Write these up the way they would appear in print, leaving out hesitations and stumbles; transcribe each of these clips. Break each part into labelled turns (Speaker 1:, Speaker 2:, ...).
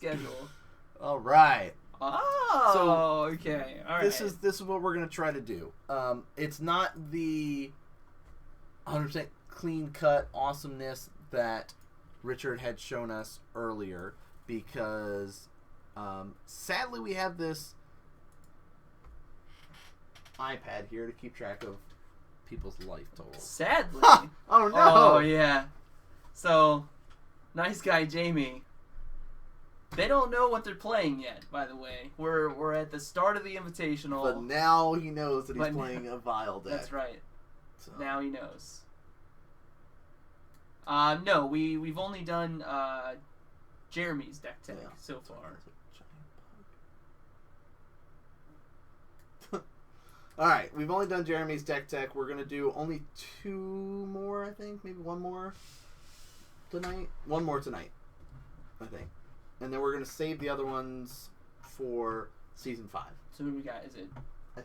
Speaker 1: schedule.
Speaker 2: All right.
Speaker 1: Oh,
Speaker 2: So,
Speaker 1: okay. All right.
Speaker 2: This is what we're gonna try to do. It's not the 100% clean cut awesomeness that Richard had shown us earlier, because sadly we have this iPad here to keep track of people's life totals.
Speaker 1: Sadly.
Speaker 2: Oh no!
Speaker 1: Oh yeah. So, nice guy Jamie. They don't know what they're playing yet, by the way. We're at the start of the Invitational.
Speaker 2: But now he knows that he's playing a Vile deck.
Speaker 1: That's right.
Speaker 2: So.
Speaker 1: Now he knows. No, we've only done Jeremy's deck tag so far.
Speaker 2: Alright, we've only done Jeremy's deck tech. We're going to do only 2 more, I think. Maybe 1 more tonight. 1 more tonight, I think. And then we're going to save the other ones for Season 5.
Speaker 1: So who we got? Is it?
Speaker 2: I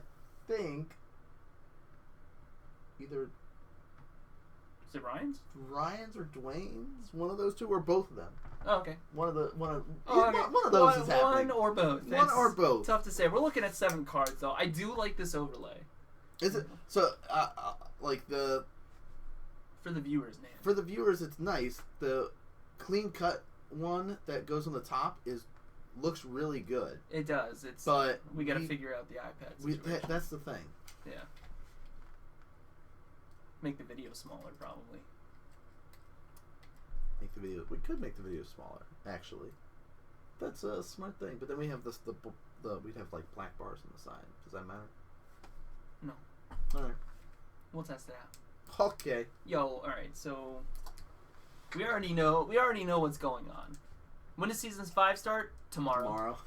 Speaker 2: think either...
Speaker 1: Is it Ryan's?
Speaker 2: Ryan's or Dwayne's? One of those two, or both of them.
Speaker 1: Oh, okay.
Speaker 2: One of
Speaker 1: okay.
Speaker 2: one of those is happening.
Speaker 1: One or both.
Speaker 2: One or both.
Speaker 1: Tough to say. We're looking at 7 cards, though. I do like this overlay.
Speaker 2: Is it so? Like the
Speaker 1: for the viewers, man.
Speaker 2: For the viewers, it's nice. The clean cut one that goes on the top looks really good.
Speaker 1: It does.
Speaker 2: But
Speaker 1: we got to figure out the iPad situation.
Speaker 2: That's the thing.
Speaker 1: Yeah. Make the video smaller, probably.
Speaker 2: We could make the video smaller, actually. That's a smart thing. But then we have we'd have like black bars on the side. Does that matter?
Speaker 1: No.
Speaker 2: All right.
Speaker 1: We'll test it out.
Speaker 2: Okay.
Speaker 1: Yo, all right. So we already know what's going on. When does Season 5 start? Tomorrow.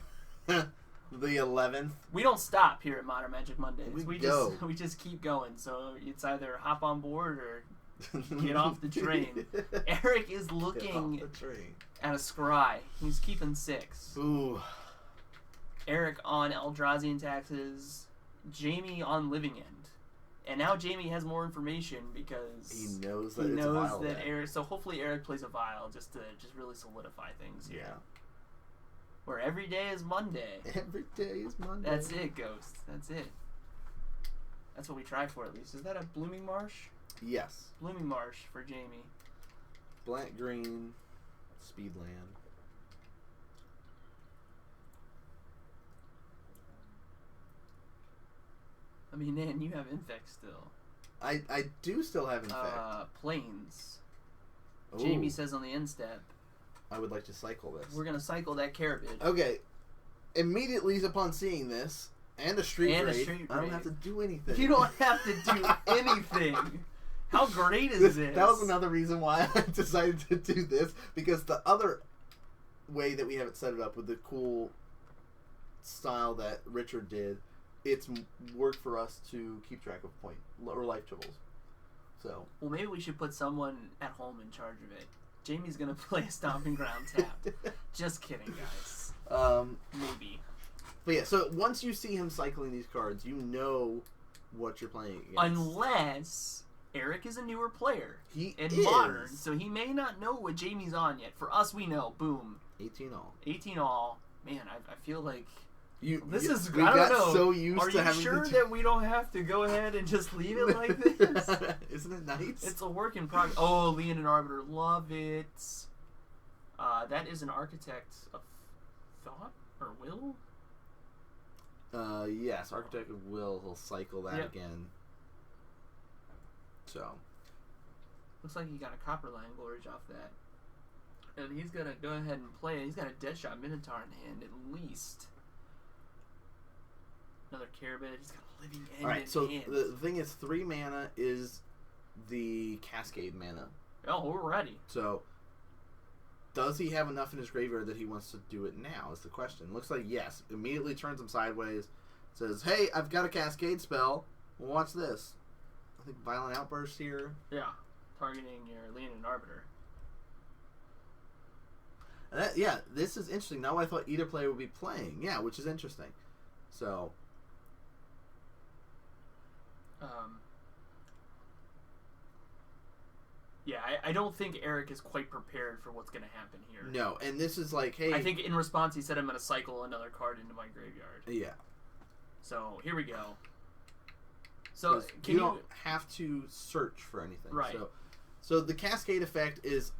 Speaker 2: The 11th.
Speaker 1: We don't stop here at Modern Magic Mondays.
Speaker 2: We
Speaker 1: just keep going. So it's either hop on board or get off the train. Eric is looking at a scry. He's keeping 6.
Speaker 2: Ooh.
Speaker 1: Eric on Eldrazi and taxes. Jamie on Living End. And now Jamie has more information because
Speaker 2: he knows that
Speaker 1: Eric. So hopefully Eric plays a Vile just to really solidify things here.
Speaker 2: Yeah.
Speaker 1: Where every day is Monday.
Speaker 2: Every day is Monday.
Speaker 1: That's it, Ghost. That's it. That's what we try for, at least. Is that a Blooming Marsh?
Speaker 2: Yes.
Speaker 1: Blooming Marsh for Jamie.
Speaker 2: Black green, Speedland.
Speaker 1: I mean, man, you have Infect still.
Speaker 2: I do still have Infect.
Speaker 1: Plains.
Speaker 2: Ooh.
Speaker 1: Jamie says on the end step.
Speaker 2: I would like to cycle this.
Speaker 1: We're going to cycle that Carabid.
Speaker 2: Okay. Immediately upon seeing this, and a street raid, I don't have to do anything.
Speaker 1: You don't have to do anything. How great is this?
Speaker 2: That was another reason why I decided to do this, because the other way that we have it set it up with the cool style that Richard did, it's worked for us to keep track of point or life totals. So,
Speaker 1: well, maybe we should put someone at home in charge of it. Jamie's gonna play a Stomping Ground tap. Just kidding, guys. Maybe.
Speaker 2: But yeah, so once you see him cycling these cards, you know what you're playing against.
Speaker 1: Unless Eric is a newer player in Modern, so he may not know what Jamie's on yet. For us, we know. Boom.
Speaker 2: 18 all.
Speaker 1: 18 all. Man, I feel like
Speaker 2: we
Speaker 1: I don't
Speaker 2: got
Speaker 1: know.
Speaker 2: So used
Speaker 1: Are
Speaker 2: to
Speaker 1: you
Speaker 2: having
Speaker 1: sure that we don't have to go ahead and just leave it like this?
Speaker 2: Isn't it nice?
Speaker 1: It's a work in progress. Oh, Leon and Arbiter, love it. That is an Architect of Thought or Will.
Speaker 2: Yes, Architect of Will. He'll cycle that again. So,
Speaker 1: looks like he got a Copperline Gorge off that, and he's gonna go ahead and play it. He's got a Deadshot Minotaur in hand at least. Another Carabid. He's got a Living End.
Speaker 2: All right. So
Speaker 1: hand.
Speaker 2: the thing is, 3 mana is the Cascade mana.
Speaker 1: Oh, we're ready.
Speaker 2: So, does he have enough in his graveyard that he wants to do it now? Is the question. Looks like yes. Immediately turns him sideways. Says, "Hey, I've got a Cascade spell. Well, watch this." I think Violent Outburst here.
Speaker 1: Yeah, targeting your Leon and Arbiter.
Speaker 2: And this is interesting. Now I thought either player would be playing. Yeah, which is interesting. So.
Speaker 1: Yeah, I don't think Eric is quite prepared for what's going to happen here.
Speaker 2: No, and this is like, hey...
Speaker 1: I think in response he said I'm going to cycle another card into my graveyard.
Speaker 2: Yeah.
Speaker 1: So, here we go. So,
Speaker 2: you don't have to search for anything.
Speaker 1: Right.
Speaker 2: So the Cascade effect is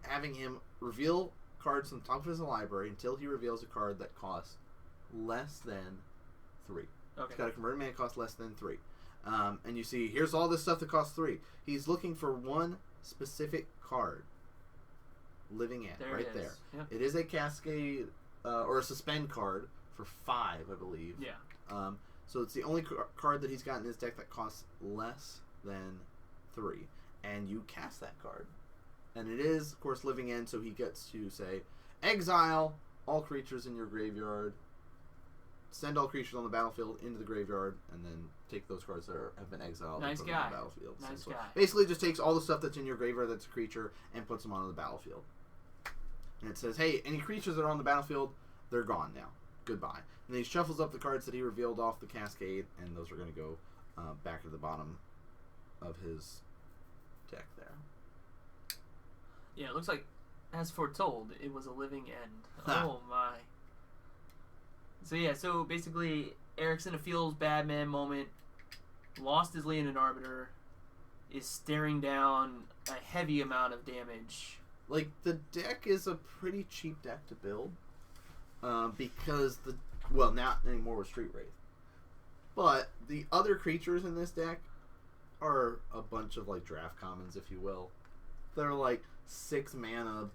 Speaker 2: having him reveal cards from the top of his library until he reveals a card that costs less than 3.
Speaker 1: Okay.
Speaker 2: He's got a converted mana cost less than 3. And you see, here's all this stuff that costs 3. He's looking for one specific card. Living End, right there.
Speaker 1: Yep.
Speaker 2: It is a Cascade or a Suspend card for 5, I believe.
Speaker 1: Yeah.
Speaker 2: So it's the only card that he's got in his deck that costs less than 3. And you cast that card. And it is, of course, Living End, so he gets to say, exile all creatures in your graveyard, send all creatures on the battlefield into the graveyard, and then take those cards that have been exiled and put them on the battlefield.
Speaker 1: Nice guy.
Speaker 2: Basically just takes all the stuff that's in your graveyard that's a creature and puts them onto the battlefield. And it says, hey, any creatures that are on the battlefield, they're gone now. Goodbye. And then he shuffles up the cards that he revealed off the Cascade, and those are going to go back to the bottom of his deck there.
Speaker 1: Yeah, it looks like, as foretold, it was a Living End.
Speaker 2: Ha.
Speaker 1: Oh my. So yeah, so basically, Eric's in a feels bad man moment, lost his Leonin Arbiter, is staring down a heavy amount of damage.
Speaker 2: Like, the deck is a pretty cheap deck to build. Because not anymore with Street Wraith. But the other creatures in this deck are a bunch of, like, draft commons, if you will. They're like 6 mana,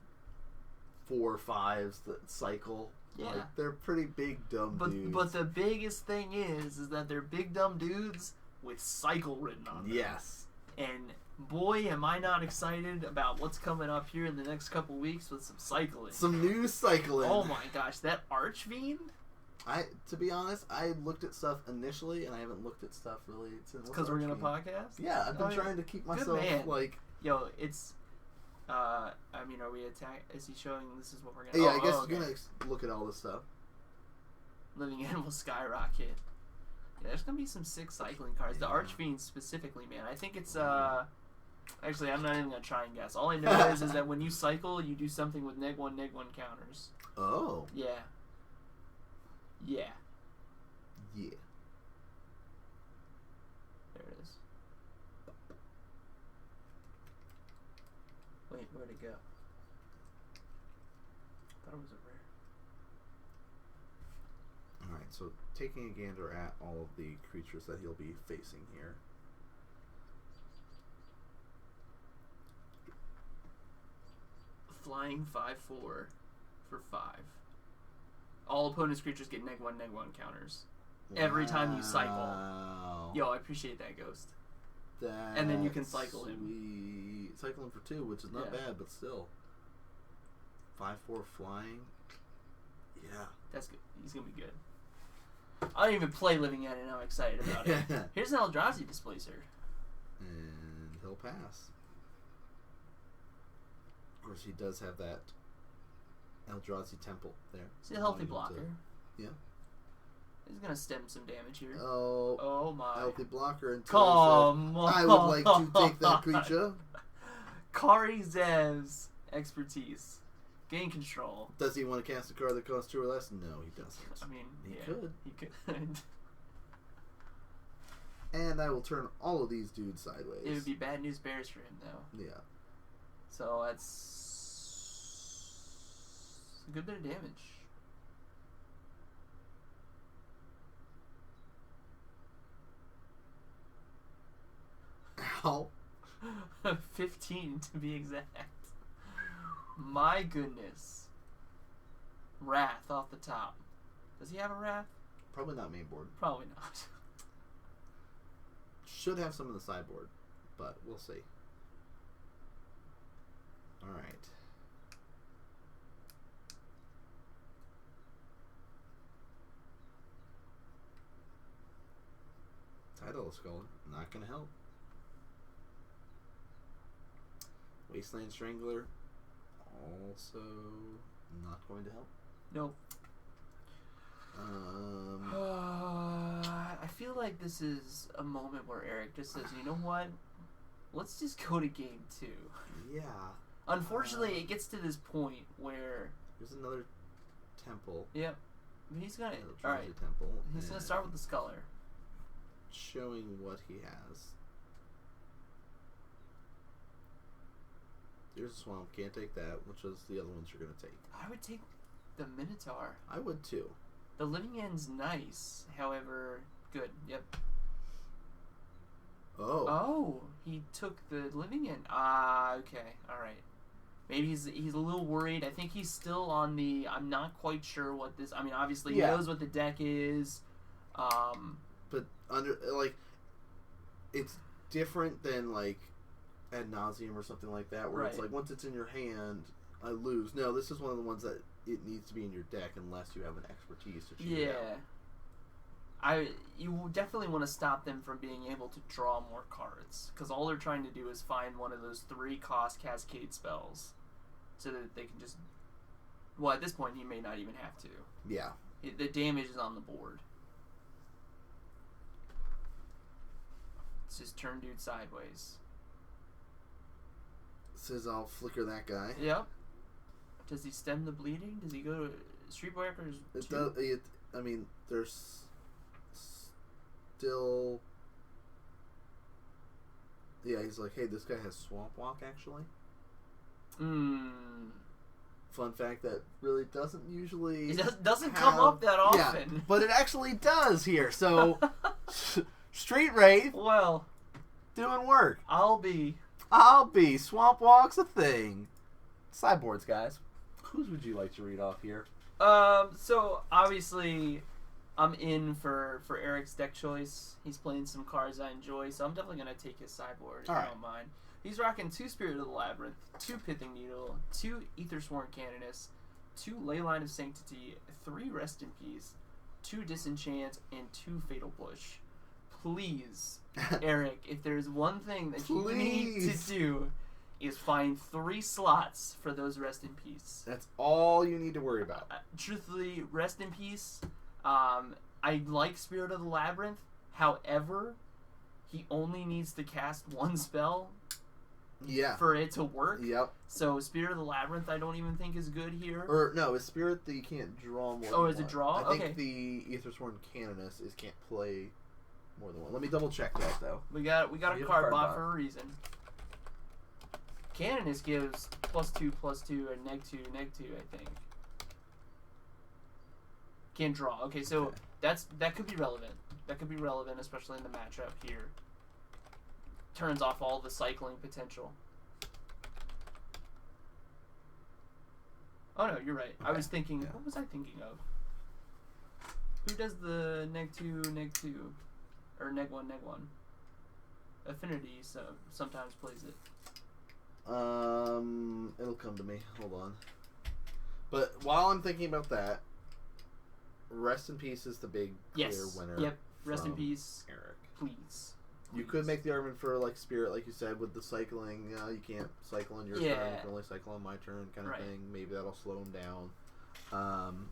Speaker 2: 4/5s that cycle.
Speaker 1: Yeah.
Speaker 2: Like, they're pretty big, dumb dudes.
Speaker 1: But the biggest thing is that they're big, dumb dudes with cycle written on them.
Speaker 2: Yes.
Speaker 1: And boy, am I not excited about what's coming up here in the next couple weeks with some cycling.
Speaker 2: Some new cycling.
Speaker 1: Oh my gosh, that Archfiend?
Speaker 2: To be honest, I looked at stuff initially, and I haven't looked at stuff really since.
Speaker 1: Because we're gonna podcast.
Speaker 2: Yeah, I've been trying to keep myself like.
Speaker 1: Yo, it's. I mean, are we attack? Is he showing this is what we're gonna?
Speaker 2: Yeah, I guess we're gonna look at all this stuff.
Speaker 1: Living End will skyrocket. Yeah, there's gonna be some sick cycling cards. The Archfiend specifically, man. I think it's Actually, I'm not even gonna try and guess. All I know is that when you cycle, you do something with -1/-1 counters.
Speaker 2: Oh.
Speaker 1: Yeah. Yeah.
Speaker 2: Yeah.
Speaker 1: There it is. Wait, where'd it go? I thought it was a rare.
Speaker 2: Alright, so taking a gander at all of the creatures that he'll be facing here.
Speaker 1: Flying 5/4 for 5. All opponent's creatures get -1/-1 counters. Wow. Every time you cycle. Yo, I appreciate that, Ghost. And then you can cycle him.
Speaker 2: Cycle him for 2, which is not bad, but still. 5/4 flying. Yeah.
Speaker 1: That's good. He's going to be good. I don't even play Living End, and I'm excited about it. Here's an Eldrazi Displacer.
Speaker 2: And he'll pass. Of course, he does have that Eldrazi Temple there.
Speaker 1: He's a healthy blocker.
Speaker 2: Yeah.
Speaker 1: He's going to stem some damage here.
Speaker 2: Oh
Speaker 1: my.
Speaker 2: Healthy blocker until
Speaker 1: Come on.
Speaker 2: I would like to take that creature.
Speaker 1: Kari Zev's expertise. Gain control.
Speaker 2: Does he want to cast a card that costs 2 or less? No, he doesn't.
Speaker 1: I mean,
Speaker 2: he could.
Speaker 1: He could.
Speaker 2: And I will turn all of these dudes sideways.
Speaker 1: It would be bad news bears for him, though.
Speaker 2: Yeah.
Speaker 1: So that's a good bit of damage.
Speaker 2: Ow.
Speaker 1: 15 to be exact. My goodness. Wrath off the top. Does he have a Wrath?
Speaker 2: Probably not main board.
Speaker 1: Probably not.
Speaker 2: Should have some in the sideboard, but we'll see. Alright. Tidal Skull, not going to help. Wasteland Strangler, also not going to help.
Speaker 1: Nope. I feel like this is a moment where Eric just says, you know what? let's just go to game 2.
Speaker 2: Yeah.
Speaker 1: Unfortunately, it gets to this point where...
Speaker 2: There's another temple.
Speaker 1: Yep. He's gonna...
Speaker 2: Eldrazi
Speaker 1: Alright.
Speaker 2: temple.
Speaker 1: He's gonna start with the Sculler.
Speaker 2: Showing what he has. Here's a swamp. Can't take that. Which is the other ones you're gonna take?
Speaker 1: I would take the Minotaur.
Speaker 2: I would too.
Speaker 1: The Living End's nice. However, good. Yep.
Speaker 2: Oh.
Speaker 1: Oh, he took the Living End. Ah, okay. Alright. Maybe he's a little worried. I think he's still on the... I'm not quite sure what this... I mean, obviously he knows what the deck is.
Speaker 2: But it's different than like Ad Nauseam or something like that, where it's like once it's in your hand, I lose. No, this is one of the ones that it needs to be in your deck unless you have an expertise to choose it out.
Speaker 1: You definitely want to stop them from being able to draw more cards, because all they're trying to do is find one of those 3-cost Cascade spells, so that they can just... Well, at this point, he may not even have to.
Speaker 2: Yeah.
Speaker 1: The damage is on the board. It's just turn dude sideways.
Speaker 2: Says I'll flicker that guy.
Speaker 1: Yep. Does he stem the bleeding? Does he go to Streetbreakers?
Speaker 2: It does. I mean, there's still. Yeah, he's like, hey, this guy has Swamp Walk actually. Fun fact that really doesn't usually.
Speaker 1: It doesn't come up that often.
Speaker 2: Yeah, but it actually does here. So, Street Wraith.
Speaker 1: Well,
Speaker 2: doing work.
Speaker 1: I'll be.
Speaker 2: Swamp Walk's a thing. Sideboards, guys. Whose would you like to read off here?
Speaker 1: So obviously, I'm in for Eric's deck choice. He's playing some cards I enjoy, so I'm definitely gonna take his sideboard if you don't mind. He's rocking 2 Spirit of the Labyrinth, 2 Pithing Needle, 2 Aethersworn Canoness, 2 Leyline of Sanctity, 3 Rest in Peace, 2 Disenchant, and 2 Fatal Push. Please, Eric, if there's one thing that you need to do, is find 3 slots for those Rest in Peace.
Speaker 2: That's all you need to worry about.
Speaker 1: Truthfully, Rest in Peace. I like Spirit of the Labyrinth. However, he only needs to cast 1 spell.
Speaker 2: Yeah.
Speaker 1: For it to work.
Speaker 2: Yep.
Speaker 1: So Spirit of the Labyrinth, I don't even think is good here.
Speaker 2: Or no, it's Spirit that you can't draw more.
Speaker 1: Oh,
Speaker 2: than
Speaker 1: is it
Speaker 2: one.
Speaker 1: draw?
Speaker 2: I think the Aethersworn Canoness can't play more than 1. Let me double check that though.
Speaker 1: We got a card bot for a reason. Canoness gives +2/+2 and -2/2, I think. Can't draw. Okay, so that could be relevant. That could be relevant, especially in the matchup here. Turns off all the cycling potential. Oh no, you're right. Okay. I was thinking. What was I thinking of? Who does the -2/2 or -1/1? Affinity sometimes plays it.
Speaker 2: It'll come to me. Hold on. But while I'm thinking about that, Rest in Peace is the big clear winner.
Speaker 1: Yep. Rest in Peace,
Speaker 2: Eric.
Speaker 1: Please.
Speaker 2: You could make the argument for like Spirit, like you said, with the cycling. You can't cycle on your turn. You can only cycle on my turn, kind of thing. Maybe that'll slow him down.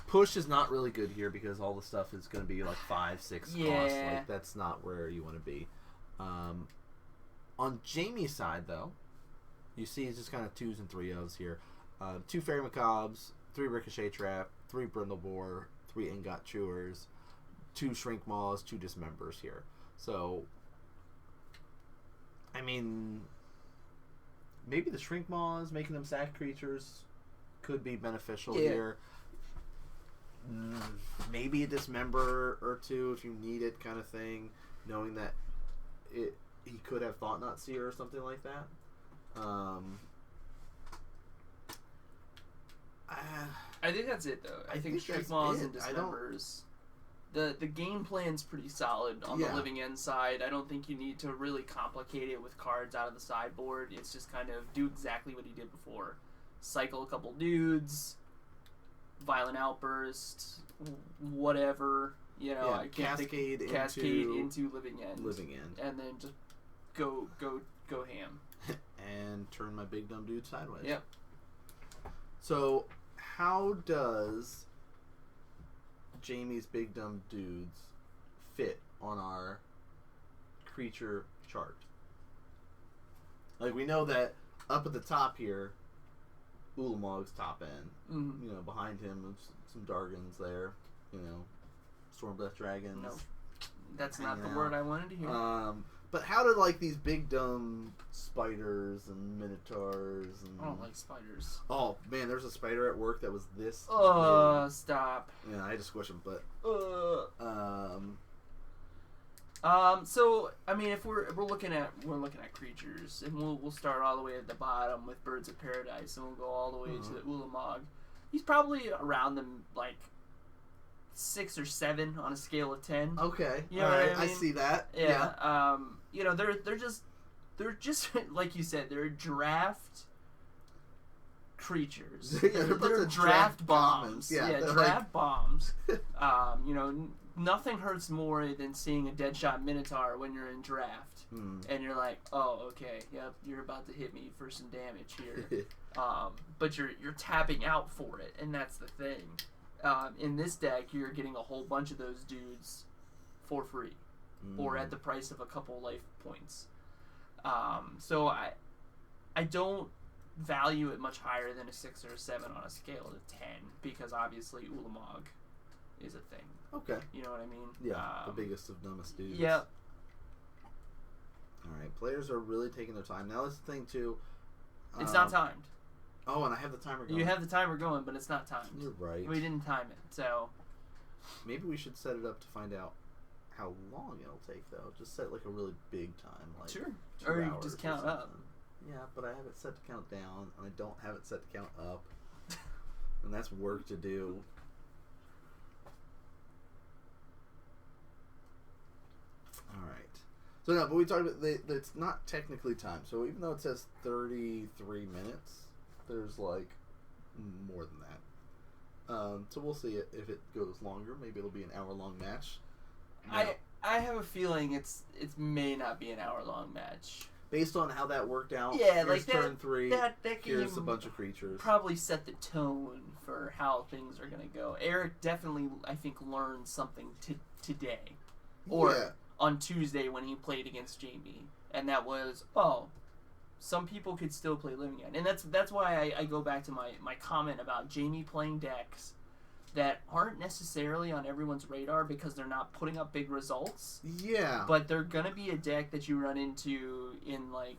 Speaker 2: Push is not really good here because all the stuff is going to be like 5-6 cost. Like that's not where you want to be. On Jamie's side, though, you see it's just kind of 2s and 3s here. 2 Fairy Macabres, 3 Ricochet Trap, 3 Brindlebore, 3 Ingot Chewers, 2 Shrink Maws, 2 Dismembers here. So, I mean, maybe the Shrink Maws, making them sack creatures, could be beneficial here. Maybe a Dismember or 2 if you need it, kind of thing, knowing that he could have Thought Knot Seer or something like that.
Speaker 1: I think that's it, though. I think Shrink Maws and Dismembers. The game plan's pretty solid on the Living End side. I don't think you need to really complicate it with cards out of the sideboard. It's just kind of do exactly what he did before. Cycle a couple dudes, Violent Outburst, whatever. You know, I can't
Speaker 2: Cascade
Speaker 1: into Living End. And then just go ham.
Speaker 2: And turn my big dumb dude sideways.
Speaker 1: Yep.
Speaker 2: So, how does Jamie's big dumb dudes fit on our creature chart. Like, we know that up at the top here, Ulamog's top end.
Speaker 1: Mm-hmm.
Speaker 2: You know, behind him, some Dargans there. You know, Stormbreath Dragons.
Speaker 1: No, that's not the word I wanted to hear.
Speaker 2: But how did, like, these big dumb spiders and minotaurs and...
Speaker 1: I don't like spiders.
Speaker 2: Oh, man, there's a spider at work that was this big.
Speaker 1: Stop.
Speaker 2: Yeah, I had to squish him, but...
Speaker 1: So I mean, if we're looking at creatures, and we'll start all the way at the bottom with Birds of Paradise, and we'll go all the way to the Ulamog. He's probably around them like 6 or 7 on a scale of 10.
Speaker 2: Okay,
Speaker 1: you know
Speaker 2: all right,
Speaker 1: what I mean?
Speaker 2: I see that.
Speaker 1: Yeah. You know, they're just like you said, they're draft creatures. They're draft bombs. Yeah, draft bombs. You know, nothing hurts more than seeing a Deadshot Minotaur when you're in draft, and you're like, oh, okay, yep, you're about to hit me for some damage here. But you're tapping out for it, and that's the thing. In this deck, you're getting a whole bunch of those dudes for free, or at the price of a couple life points. So I don't value it much higher than a 6 or a 7 on a scale of 10, because obviously Ulamog is a thing.
Speaker 2: Okay.
Speaker 1: You know what I mean?
Speaker 2: Yeah, the biggest of dumbest dudes.
Speaker 1: Yeah.
Speaker 2: Alright, players are really taking their time. Now, that's the thing, too.
Speaker 1: It's not timed.
Speaker 2: Oh, and I have the timer going.
Speaker 1: You have the timer going, but it's not timed.
Speaker 2: You're right.
Speaker 1: We didn't time it, so...
Speaker 2: Maybe we should set it up to find out how long it'll take, though. Just set, like, a really big time. Like
Speaker 1: sure.
Speaker 2: 2
Speaker 1: Or you
Speaker 2: hours
Speaker 1: just count up.
Speaker 2: Yeah, but I have it set to count down, and I don't have it set to count up. And that's work to do. Alright. So, no, but we talked about... it's not technically timed. So, even though it says 33 minutes, there's, like, more than that. So, we'll see if it goes longer. Maybe it'll be an hour-long match. No.
Speaker 1: I have a feeling it may not be an hour-long match.
Speaker 2: Based on how that worked out,
Speaker 1: yeah,
Speaker 2: here's
Speaker 1: like
Speaker 2: turn 3,
Speaker 1: that
Speaker 2: here's a bunch of creatures.
Speaker 1: Probably set the tone for how things are going to go. Eric definitely, I think, learned something today. Or on Tuesday when he played against Jamie. And that was, some people could still play Living End. And that's why I go back to my comment about Jamie playing decks that aren't necessarily on everyone's radar because they're not putting up big results.
Speaker 2: Yeah.
Speaker 1: But they're going to be a deck that you run into in, like,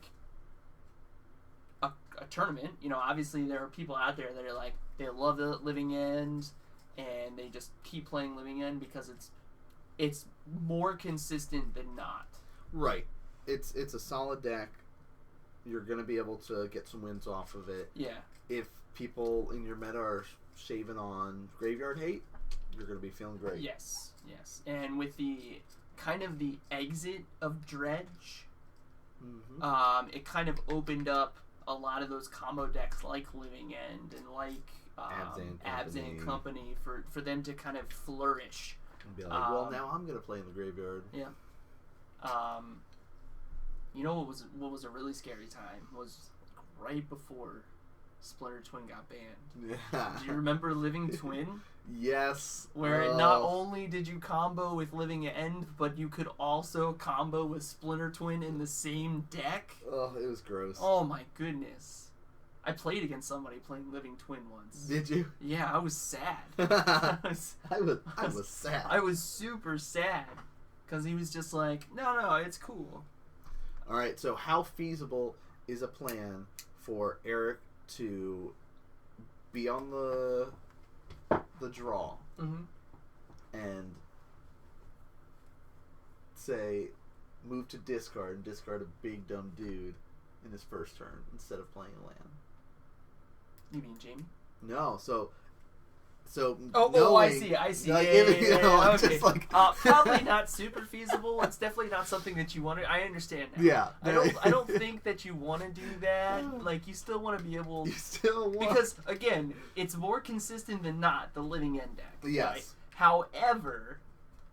Speaker 1: a tournament. You know, obviously there are people out there that are like, they love the Living End, and they just keep playing Living End because it's more consistent than not.
Speaker 2: Right. It's a solid deck. You're going to be able to get some wins off of it.
Speaker 1: Yeah.
Speaker 2: If people in your meta are shaving on Graveyard Hate, you're going to be feeling great.
Speaker 1: Yes. And with the kind of the exit of Dredge, it kind of opened up a lot of those combo decks like Living End and like Abzan Company for them to kind of flourish.
Speaker 2: And be like, well, now I'm going to play in the graveyard.
Speaker 1: Yeah. You know what was a really scary time was right before Splinter Twin got banned.
Speaker 2: Yeah.
Speaker 1: Do you remember Living Twin?
Speaker 2: Yes.
Speaker 1: Where not only did you combo with Living End, but you could also combo with Splinter Twin in the same deck?
Speaker 2: Oh, it was gross.
Speaker 1: Oh my goodness. I played against somebody playing Living Twin once.
Speaker 2: Did you?
Speaker 1: Yeah, I was sad.
Speaker 2: I was sad.
Speaker 1: I was super sad. Because he was just like, no, it's cool.
Speaker 2: Alright, so how feasible is a plan for Eric to be on the draw and say move to discard and discard a big dumb dude in his first turn instead of playing a land?
Speaker 1: You mean Jamie?
Speaker 2: No, so
Speaker 1: I see.
Speaker 2: Like,
Speaker 1: Yeah, okay.
Speaker 2: Just like
Speaker 1: probably not super feasible. It's definitely not something that you want to. I understand now.
Speaker 2: Yeah.
Speaker 1: I don't think that you want to do that. Like, you still want to be able.
Speaker 2: You still want,
Speaker 1: because again, it's more consistent than not the Living End deck.
Speaker 2: Yes.
Speaker 1: Right? However,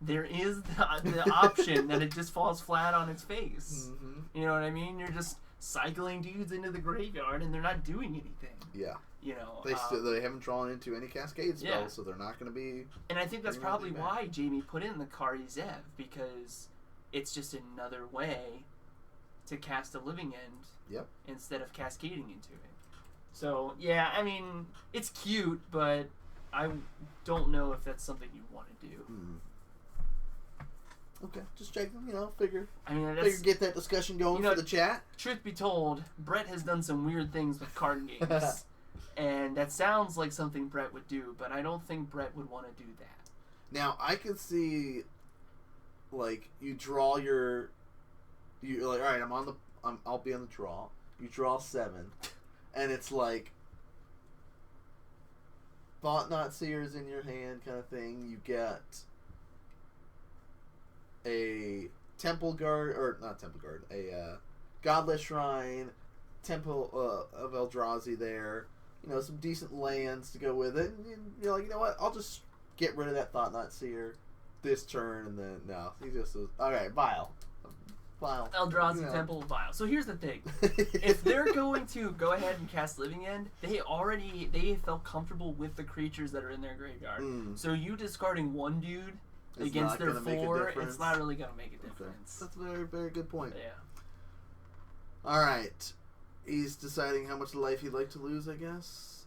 Speaker 1: there is the option that it just falls flat on its face. You know what I mean? You're just cycling dudes into the graveyard and they're not doing anything.
Speaker 2: Yeah.
Speaker 1: You know,
Speaker 2: they haven't drawn into any Cascade spells, so they're not going to be.
Speaker 1: And I think that's probably why Jamie put in the Kari Zev, because it's just another way to cast a living end
Speaker 2: Yep.
Speaker 1: instead of cascading into it. So, yeah, I mean, it's cute, but I don't know if that's something you want to do.
Speaker 2: Okay, just checking, figure get that discussion going for the chat.
Speaker 1: Truth be told, Brett has done some weird things with card games. And that sounds like something Brett would do, but I don't think Brett would want to do that.
Speaker 2: Now, I can see, like, you draw you're like, all right, I'll be on the draw. You draw 7, and it's like, Thought Knot Seer's in your hand kind of thing. You get a Temple Guard, or not Temple Guard, a Godless Shrine, Temple of Eldrazi there. Some decent lands to go with it. And you're like, you know what? I'll just get rid of that Thought Knot Seer this turn, and then no, he just was okay. Vile.
Speaker 1: Eldrazi Temple Vile. So here's the thing: if they're going to go ahead and cast Living End, they felt comfortable with the creatures that are in their graveyard. So you discarding one dude against their 4, it's not really gonna make a difference.
Speaker 2: Okay. That's a very, very good point.
Speaker 1: Yeah.
Speaker 2: All right. He's deciding how much life he'd like to lose, I guess.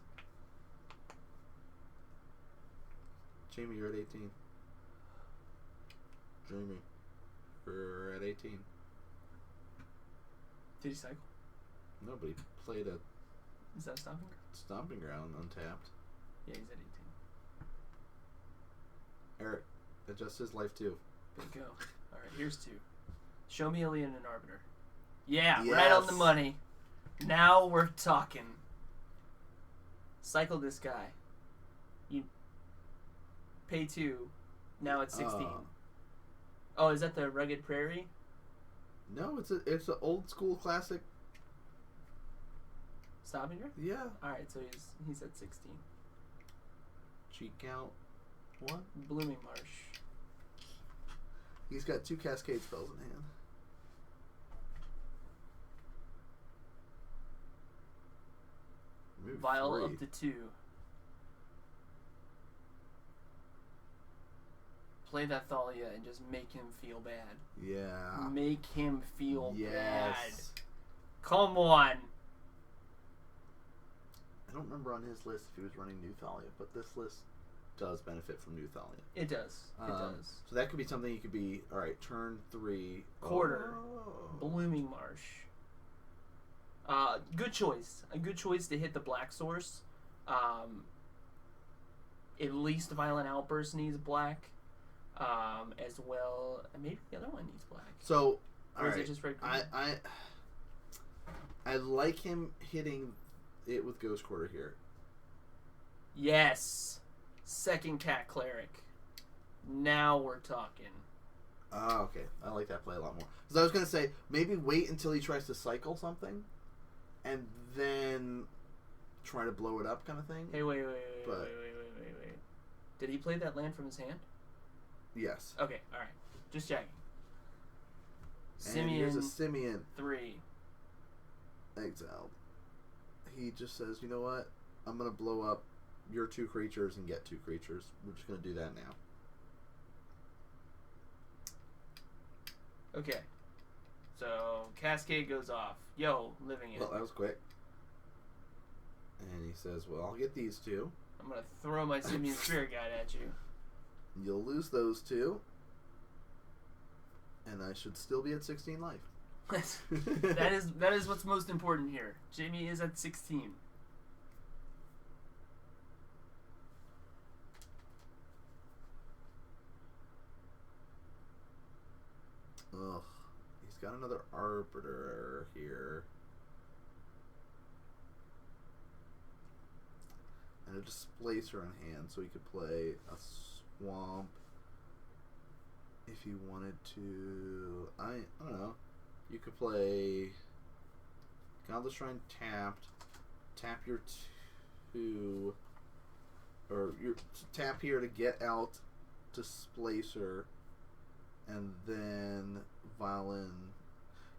Speaker 2: Jamie, you're at 18. Jamie, you're at 18.
Speaker 1: Did he cycle?
Speaker 2: Nobody played a...
Speaker 1: Is that a stomping ground?
Speaker 2: Stomping ground untapped.
Speaker 1: Yeah, he's at 18.
Speaker 2: Eric, adjust his life too.
Speaker 1: Good go. Alright, here's 2. Show me Alien and Arbiter. Yeah, yes. Right on the money. Now we're talking. Cycle this guy. You pay 2. Now it's 16. Oh, is that the Rugged Prairie?
Speaker 2: No, it's an old school classic.
Speaker 1: Stopping her?
Speaker 2: Yeah.
Speaker 1: Alright, so he's at 16.
Speaker 2: Cheat count 1.
Speaker 1: Blooming Marsh.
Speaker 2: He's got 2 Cascade spells in hand.
Speaker 1: Vial up to 2. Play that Thalia and just make him feel bad.
Speaker 2: Yeah.
Speaker 1: Make him feel
Speaker 2: yes.
Speaker 1: bad. Come on.
Speaker 2: I don't remember on his list if he was running New Thalia, but this list does benefit from New Thalia.
Speaker 1: It does. It does.
Speaker 2: So that could be something you could be, all right, turn 3.
Speaker 1: Quarter. Blooming Marsh. Good choice. A good choice to hit the black source. At least Violent Outburst needs black. As well, maybe the other one needs black.
Speaker 2: So,
Speaker 1: or is it just red green?
Speaker 2: I like him hitting it with Ghost Quarter here.
Speaker 1: Yes. Second Cat Cleric. Now we're talking.
Speaker 2: Oh, okay. I like that play a lot more. Because I was going to say, maybe wait until he tries to cycle something, and then try to blow it up kind of thing.
Speaker 1: Hey, wait. Did he play that land from his hand?
Speaker 2: Yes.
Speaker 1: Okay, alright. Just checking.
Speaker 2: And here's a Simeon.
Speaker 1: 3.
Speaker 2: Exiled. He just says, you know what? I'm going to blow up your 2 creatures and get 2 creatures. We're just going to do that now.
Speaker 1: Okay. So, Cascade goes off. Yo, Living End.
Speaker 2: Well, that was quick. And he says, well, I'll get these 2.
Speaker 1: I'm going to throw my Simeon Spirit Guide at you.
Speaker 2: You'll lose those 2. And I should still be at 16 life.
Speaker 1: that is what's most important here. Jamie is at 16.
Speaker 2: Ugh. He's got another Arbiter here. And a Displacer in hand, so he could play a Swamp if he wanted to. I don't know. You could play Godless Shrine tapped, tap your 2, or your tap here to get out Displacer, and then Violin.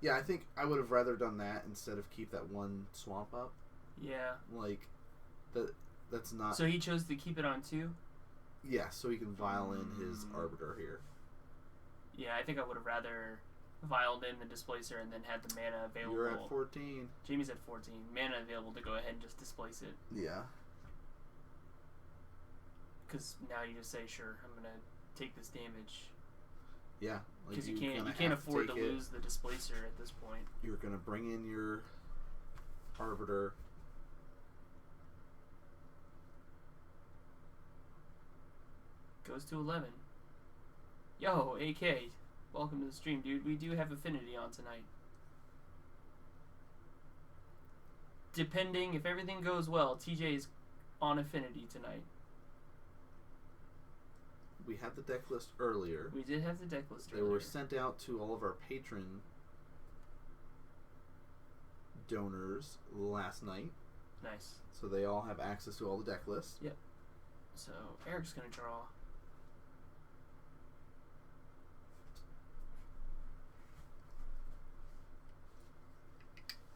Speaker 2: Yeah, I think I would have rather done that instead of keep that 1 swamp up.
Speaker 1: Yeah.
Speaker 2: Like, that's not...
Speaker 1: So he chose to keep it on 2?
Speaker 2: Yeah, so he can Violin his Arbiter here.
Speaker 1: Yeah, I think I would have rather vialed in the Displacer and then had the mana available.
Speaker 2: You're at 14.
Speaker 1: Jamie's at 14. Mana available to go ahead and just displace it.
Speaker 2: Yeah.
Speaker 1: Because now you just say, sure, I'm going to take this damage.
Speaker 2: Yeah.
Speaker 1: Because you can't afford to lose the Displacer at this point.
Speaker 2: You're going to bring in your Arbiter.
Speaker 1: Goes to 11. Yo, AK. Welcome to the stream, dude. We do have Affinity on tonight. Depending, if everything goes well, TJ's on Affinity tonight.
Speaker 2: We had the deck list earlier.
Speaker 1: We did have the deck list earlier.
Speaker 2: They were sent out to all of our patron donors last night.
Speaker 1: Nice.
Speaker 2: So they all have access to all the deck lists.
Speaker 1: Yep. So Eric's going to draw.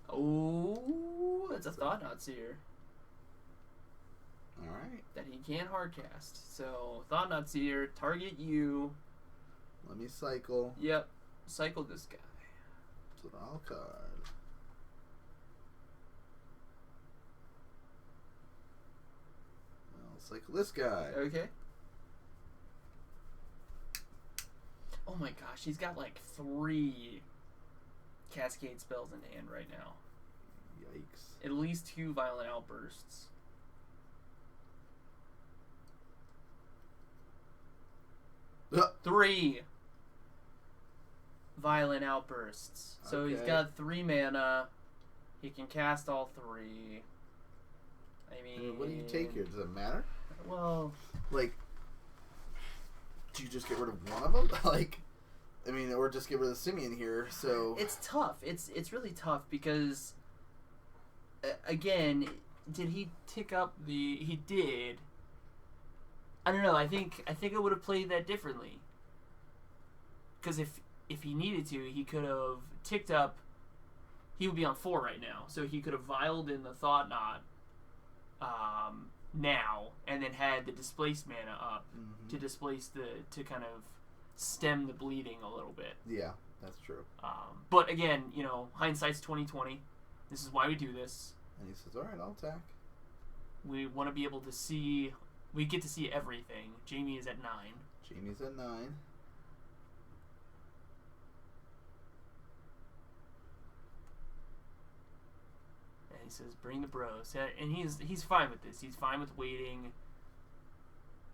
Speaker 1: Oh, that's a Thought-Knot Seer.
Speaker 2: Alright.
Speaker 1: That he can hardcast. So, Thought-Knot Seer, target you.
Speaker 2: Let me cycle.
Speaker 1: Yep. Cycle this guy.
Speaker 2: Draw a card. I'll cycle this guy.
Speaker 1: Okay. Oh my gosh, he's got like 3 Cascade spells in hand right now.
Speaker 2: Yikes.
Speaker 1: At least 2 Violent Outbursts.
Speaker 2: Uh.
Speaker 1: 3 Violent Outbursts. So
Speaker 2: Okay.
Speaker 1: he's got 3 mana. He can cast all 3. I mean,
Speaker 2: what do you take here? Does it matter?
Speaker 1: Well,
Speaker 2: Like, do you just get rid of one of them? Like, I mean, or just get rid of Simeon here, so...
Speaker 1: it's tough. It's really tough because, again, did he tick up the... He did. I don't know. I think I would have played that differently. Because if he needed to, he could have ticked up... He would be on 4 right now. So he could have vialed in the Thought-Knot now, and then had the displaced mana up to displace to kind of stem the bleeding a little bit.
Speaker 2: Yeah, that's true.
Speaker 1: But again, you know, hindsight's 20/20. This is why we do this.
Speaker 2: And he says, all right, I'll attack.
Speaker 1: We want to be able to see... We get to see everything. Jamie is at 9.
Speaker 2: Jamie's at 9.
Speaker 1: And he says, bring the bros. And he's fine with this. He's fine with waiting.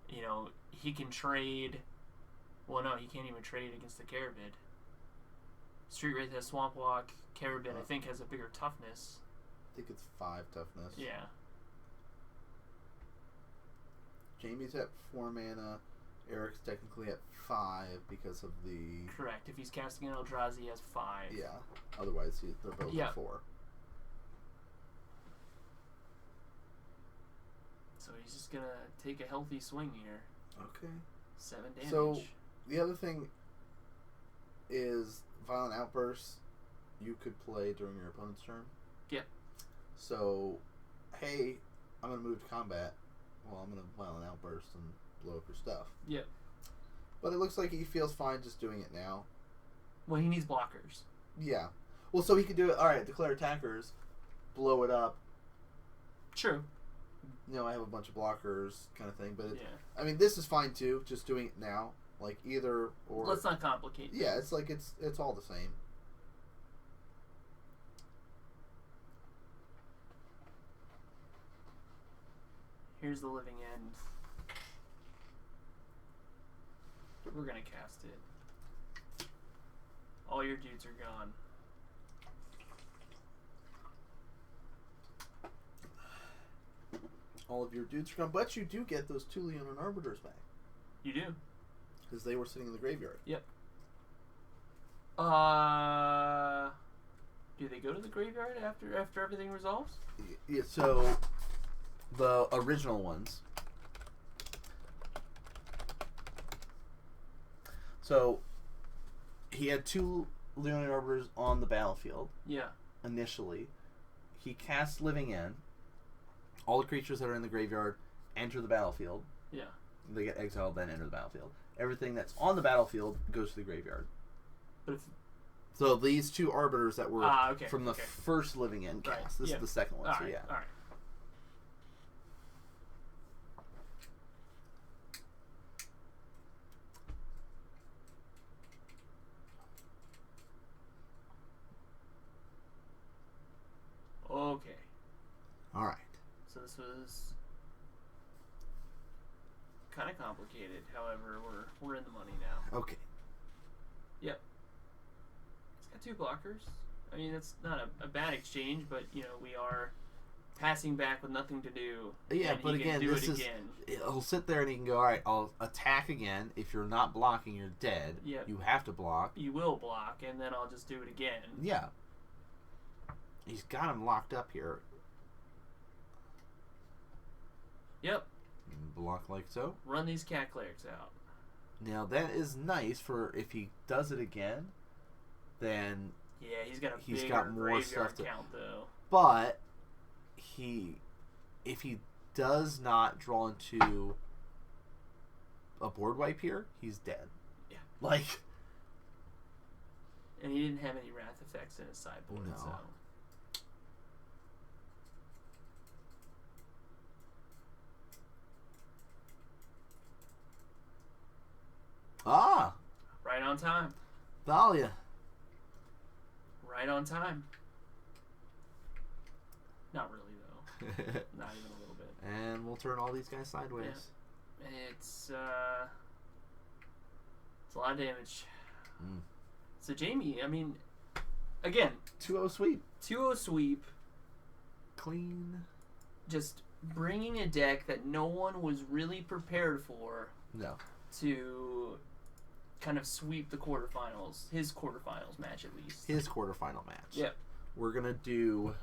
Speaker 1: You know, he can trade... Well, no, he can't even trade against the Carabid. Street Wraith has Swamp Walk. Carabid, I think, has a bigger toughness.
Speaker 2: I think it's 5 toughness.
Speaker 1: Yeah.
Speaker 2: Jamie's at 4 mana. Eric's technically at 5 because of the...
Speaker 1: Correct. If he's casting an Eldrazi, he has 5.
Speaker 2: Yeah. Otherwise, they're both at 4.
Speaker 1: So he's just going to take a healthy swing here.
Speaker 2: Okay.
Speaker 1: 7 damage.
Speaker 2: So, the other thing is Violent Outbursts you could play during your opponent's turn.
Speaker 1: Yeah.
Speaker 2: So, hey, I'm going to move to combat. Well, I'm going to Violent Outburst and blow up your stuff.
Speaker 1: Yep.
Speaker 2: But it looks like he feels fine just doing it now.
Speaker 1: Well, he needs blockers.
Speaker 2: Yeah. Well, so he could do it, alright, declare attackers, blow it up.
Speaker 1: True.
Speaker 2: You know, I have a bunch of blockers kind of thing. But,
Speaker 1: yeah.
Speaker 2: I mean, this is fine too, just doing it now. Like, either or...
Speaker 1: Let's not complicate
Speaker 2: Yeah,
Speaker 1: things.
Speaker 2: it's like, it's all the same.
Speaker 1: Here's the Living End. We're gonna cast it. All your dudes are gone.
Speaker 2: All of your dudes are gone, but you do get those 2 Leonin Arbiters back.
Speaker 1: You do?
Speaker 2: Because they were sitting in the graveyard.
Speaker 1: Yep. Do they go to the graveyard after everything resolves?
Speaker 2: Yeah, so the original ones. So he had 2 Leonin Arbiters on the battlefield.
Speaker 1: Yeah.
Speaker 2: Initially, he casts Living End. All the creatures that are in the graveyard enter the battlefield.
Speaker 1: Yeah.
Speaker 2: They get exiled, then enter the battlefield. Everything that's on the battlefield goes to the graveyard.
Speaker 1: But if
Speaker 2: So these two arbiters that were from the first living end cast.
Speaker 1: Right.
Speaker 2: This is the second one.
Speaker 1: All
Speaker 2: so
Speaker 1: right.
Speaker 2: yeah.
Speaker 1: All right. Okay.
Speaker 2: All right.
Speaker 1: So this was kind of complicated. However, we're in the money now.
Speaker 2: Okay.
Speaker 1: Yep. It's got 2 blockers. I mean, that's not a bad exchange, but we are passing back with nothing to do.
Speaker 2: Yeah, but again, this is
Speaker 1: again.
Speaker 2: He'll sit there and he can go, all right, I'll attack again. If you're not blocking, you're dead.
Speaker 1: Yep.
Speaker 2: You have to block.
Speaker 1: You will block, and then I'll just do it again.
Speaker 2: Yeah. He's got him locked up here.
Speaker 1: Yep.
Speaker 2: Block like so.
Speaker 1: Run these cat clerics out.
Speaker 2: Now that is nice for if he does it again, then
Speaker 1: yeah, he's got
Speaker 2: got more
Speaker 1: graveyard
Speaker 2: stuff to
Speaker 1: count though.
Speaker 2: But if he does not draw into a board wipe here, he's dead.
Speaker 1: Yeah.
Speaker 2: Like.
Speaker 1: And he didn't have any wrath effects in his sideboard,
Speaker 2: no.
Speaker 1: so.
Speaker 2: Ah!
Speaker 1: Right on time.
Speaker 2: Thalia.
Speaker 1: Right on time. Not really, though. Not even a little bit.
Speaker 2: And we'll turn all these guys sideways.
Speaker 1: Yeah. It's a lot of damage.
Speaker 2: Mm.
Speaker 1: So Jamie, I mean, again,
Speaker 2: 2-0 sweep.
Speaker 1: 2-0 sweep.
Speaker 2: Clean.
Speaker 1: Just bringing a deck that no one was really prepared for.
Speaker 2: No.
Speaker 1: To kind of sweep the quarterfinals. His quarterfinals match, at least.
Speaker 2: His quarterfinal match.
Speaker 1: Yep.
Speaker 2: We're going to do